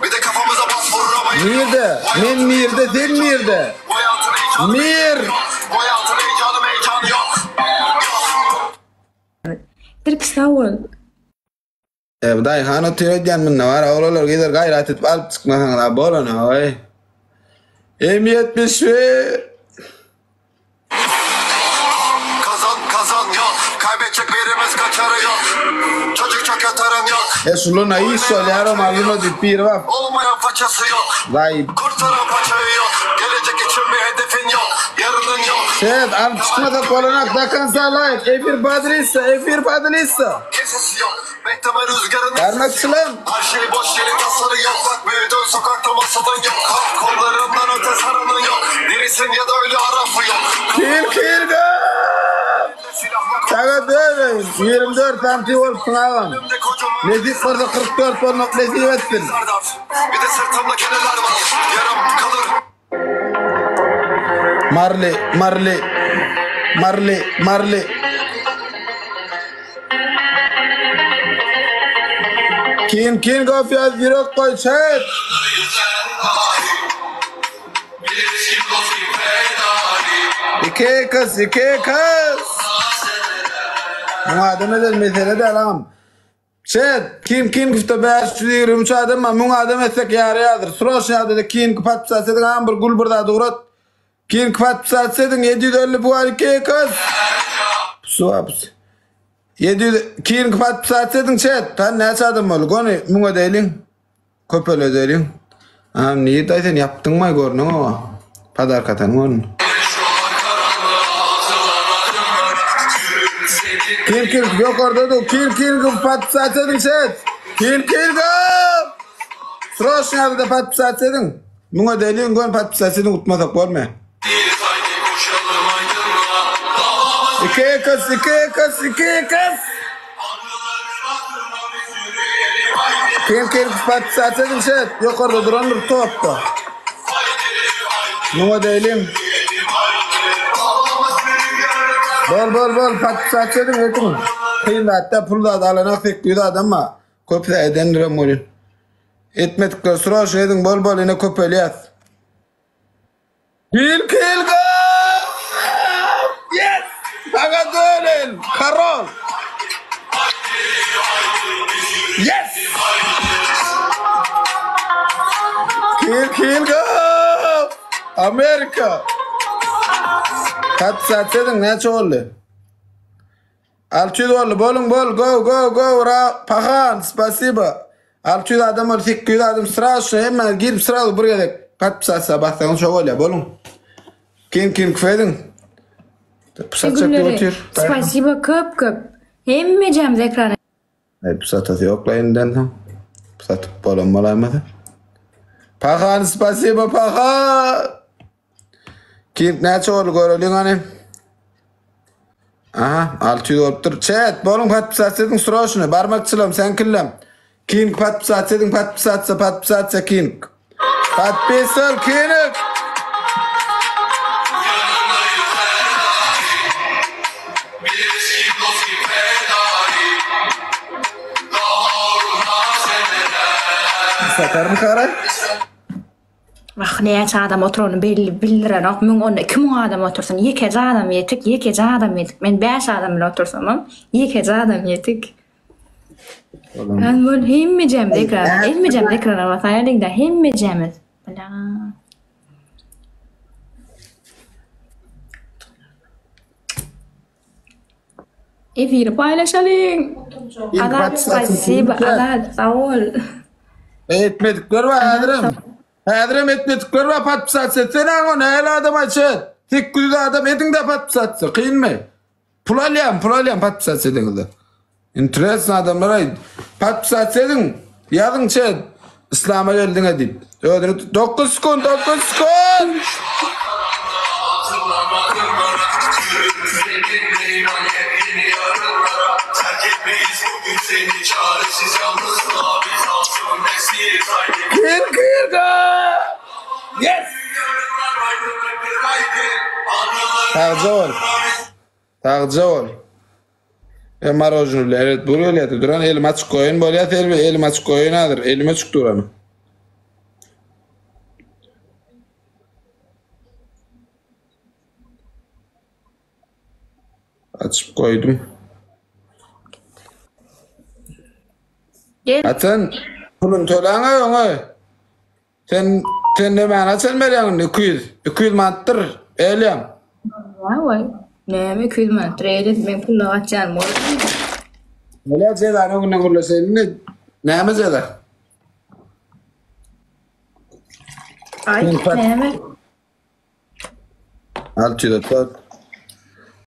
Bir de kafamıza bas vuramayız. Mirde, men Mirde, sen Mirde. Mir. Bu hayatın heyecanı yok. Türkistan. Evday hana tüyeden minne var. Oğlalar gider gayret etip alıp çıkmasana bolana oy. M70 ve Kazan yok. Kaybedecek birimiz kaçarı yok. Çocuk çok yatarın yok. Esuluna iyi söylüyorum malına dip bir var. Olmayan façası yok. Vay. Kurtaran paçayı yok. Gelecek için bir hedefin yok. Yarının yok. Şehit alıp çıkmasa kolanak dakan sağlayıp. Efir badiliysa. Kesesi yok. Bekleme rüzgarını. Parmakçılan. Her şey boş yerin tasarı yok. Bak büyüdün sokakta masadan yok. Kalk kollarından öte sarının yok. Dirisin ya da ölü harafı yok. Kil go. Sağa dönün. 24 santi olsun ağam. Nezik kurdu 44 olmak nezik etsin. Bir de sırtımda keneler var. Yarım kalır. Marley. Kin gofiyaz yürek koy çet. İki kız. Muadem edel mesele de alam. Çet, kin küfte beş yürüm çadım ama muadem etsek yarıyadır. Sroş yadı kin kıpat pısasedin ambur gulburda doğrat. Kin kıpat pısasedin 750 bu var iki kız. Su apısı. 700 kin kıpat pısasedin çet. Tan ne çadım ol gonu munga değilin. Köpöle değilin. Ağam niye daysen yaptın mı görünün o? Padar katan onu. Kin yok orada da kin pat satsedin set. Kin Sroş nerede pat satsedin? Munga delin gon pat satsedin utmasak bolma. İki kız. Kin pat satsedin set. Yok orada duranır topta. Munga delin. Bol pat satsedin etin. Kıyında hatta pulda da alana fekliyordu adam ama köpüde edenlere molin. Etmedikler sroş edin bol yine köpeli yaz. Kil go! Yes! Aga dönün! Karol! Yes! Kil go! Amerika! Pat satsedin ne çoğullu? 600 oldu. Bolun bol. Go. Pahan. Spasiba. 600 adam ol. 800 adam sırası. Hemen girip sırası buraya da. Pat pısat sabahtan çok ol bolun. Kin küfedin. Pısat çakı otur. Spasiba köp. Hemmeyeceğim ekranı. Pısat atı yoklayından tam. Pısat bolun malaymadı. Pahan. Spasiba pahan. Kin ne çoğul görülün hani. Aha, 600 oluptur. Chat, bolun pat pısatsedin sroşunu. Barmakçılım, sen killem. King pat pısatsedin, pat pısatsa king. Pat pisal, king. Sakarım karay. Bak ne adam oturunu bildiren ok mun onu kim adam otursun yekece adam yetik men 5 adam ile otursam yekece adam yetik ben bunu hemmeyeceğim ekran ama sayardık da hemmeyeceğimiz bala efir paylaşalım Allah spasiba Allah sağ ol Etmedikler var adırım. Adırım etmedikler var pat pısatsa. Sen ağın el adam açın. Tek güzü adam edin de pat pısatsa. Kıyın mı? Pulalyan pat pısatsa edin. İnteresan adamlara pat pısatsa edin. Yadın çed. İslam'a geldin edip. 9 sekund. Kır go! Yes! Tağcı ol. Marojnul, evet, buraya duran elim açık koyun, böyle elim açık koyun adır, elime çıktı duranı. Açıp koydum. Gel. Atan, pulun tölana ona. Sen ne bana sen veriyorsun 200 manttır, elim. Vay. Näme küzmen, treylet men pulla açan mol. Öyle zeda ne günün kurulu senin ne zeda? Ay, Sen pat- näme? 600 tot.